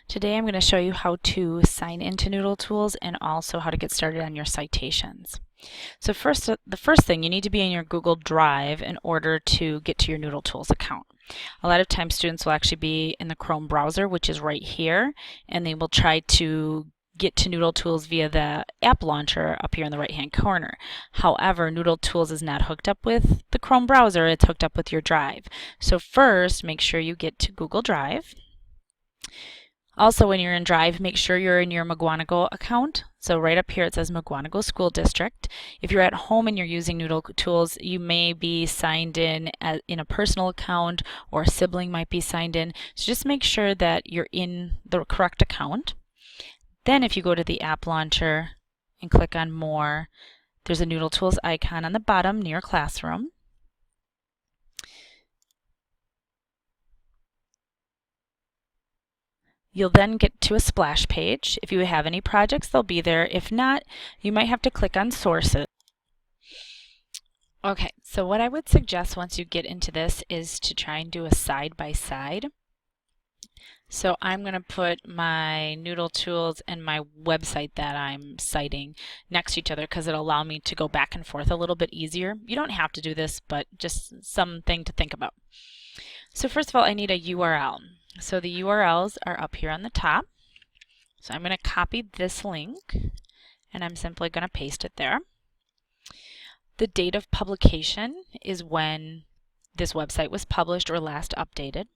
Today I'm going to show you how to sign into Noodle Tools and also how to get started on your citations. So the first thing, you need to be in your Google Drive in order to get to your Noodle Tools account. A lot of times students will actually be in the Chrome browser, which is right here, and they will try to get to Noodle Tools via the app launcher up here in the right hand corner. However, Noodle Tools is not hooked up with the Chrome browser, it's hooked up with your Drive. So first, make sure you get to Google Drive. Also, when you're in Drive, make sure you're in your Mukwonago account. So right up here it says Mukwonago School District. If you're at home and you're using Noodle Tools, you may be signed in a personal account, or a sibling might be signed in. So just make sure that you're in the correct account. Then if you go to the app launcher and click on More, there's a Noodle Tools icon on the bottom near Classroom. You'll then get to a splash page. If you have any projects, they'll be there. If not, you might have to click on Sources. Okay, so what I would suggest once you get into this is to try and do a side-by-side. So I'm going to put my Noodle Tools and my website that I'm citing next to each other because it'll allow me to go back and forth a little bit easier. You don't have to do this, but just something to think about. So first of all, I need a URL. So the URLs are up here on the top. So I'm going to copy this link and I'm simply going to paste it there. The date of publication is when this website was published or last updated.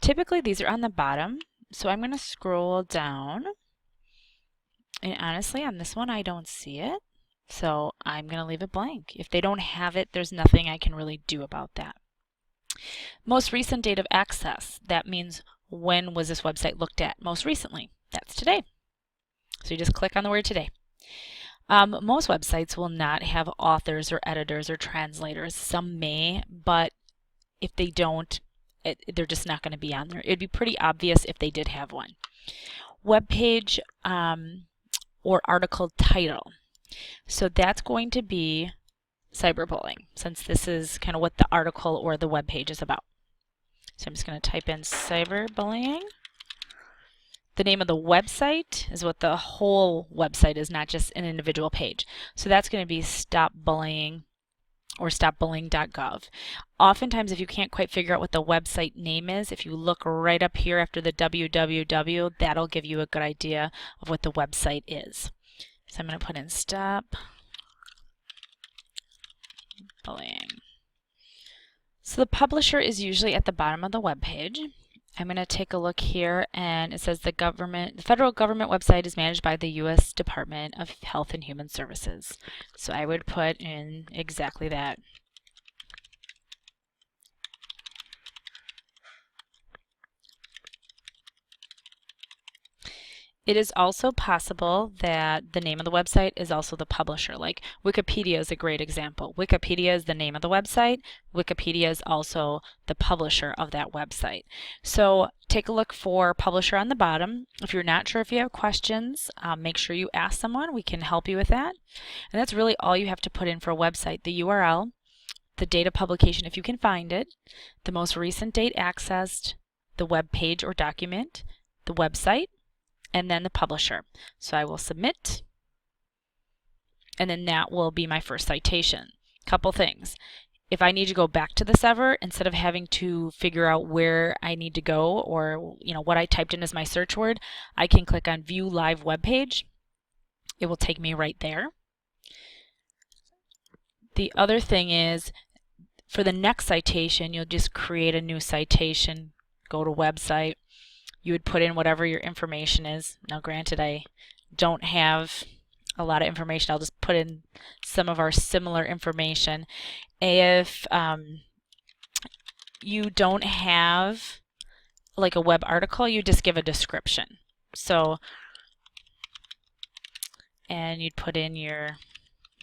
Typically these are on the bottom, so I'm going to scroll down, and honestly on this one I don't see it, so I'm going to leave it blank. If they don't have it, there's nothing I can really do about that. Most recent date of access, that means when was this website looked at most recently? That's today. So you just click on the word today. Most websites will not have authors or editors or translators. Some may, but if they don't, they're just not going to be on there. It'd be pretty obvious if they did have one. Web page or article title. So that's going to be cyberbullying, since this is kind of what the article or the web page is about. So I'm just going to type in cyberbullying. The name of the website is what the whole website is, not just an individual page. So that's going to be Stop Bullying or stopbullying.gov. Oftentimes, if you can't quite figure out what the website name is, if you look right up here after the www, that'll give you a good idea of what the website is. So I'm going to put in Stop Bullying. So the publisher is usually at the bottom of the web page. I'm going to take a look here, and it says the federal government website is managed by the U.S. Department of Health and Human Services. So I would put in exactly that. It is also possible that the name of the website is also the publisher. Like Wikipedia is a great example. Wikipedia is the name of the website. Wikipedia is also the publisher of that website. So take a look for publisher on the bottom. If you're not sure if you have questions, make sure you ask someone. We can help you with that. And that's really all you have to put in for a website: the URL, the date of publication if you can find it, the most recent date accessed, the web page or document, the website, and then the publisher. So I will submit, and then that will be my first citation. Couple things. If I need to go back to the server, instead of having to figure out where I need to go or what I typed in as my search word, I can click on View Live Web Page. It will take me right there. The other thing is, for the next citation, you'll just create a new citation, go to website. You would put in whatever your information is. Now granted, I don't have a lot of information. I'll just put in some of our similar information. If you don't have like a web article, you just give a description. So, and you'd put in your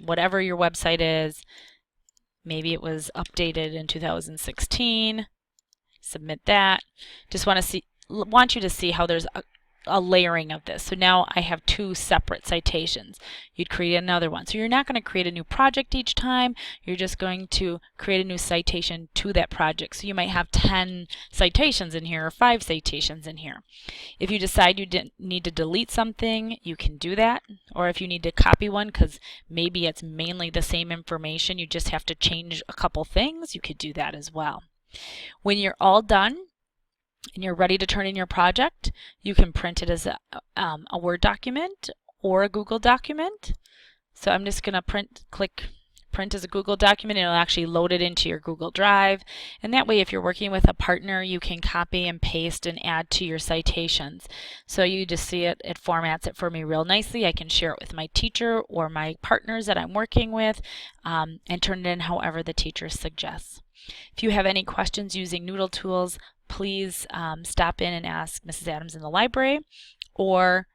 whatever your website is. Maybe it was updated in 2016. Submit that. Just want you to see how there's a layering of this. So now I have 2 separate citations. You'd create another one. So you're not going to create a new project each time. You're just going to create a new citation to that project. So you might have 10 citations in here or 5 citations in here. If you decide you didn't need to delete something, you can do that. Or if you need to copy one because maybe it's mainly the same information, you just have to change a couple things, you could do that as well. When you're all done, and you're ready to turn in your project, you can print it as a Word document or a Google document. So I'm just going to click print as a Google document. It'll actually load it into your Google Drive. And that way, if you're working with a partner, you can copy and paste and add to your citations. So you just see it formats it for me real nicely. I can share it with my teacher or my partners that I'm working with and turn it in however the teacher suggests. If you have any questions using Noodle Tools, please stop in and ask Mrs. Adams in the library, or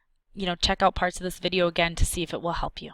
check out parts of this video again to see if it will help you.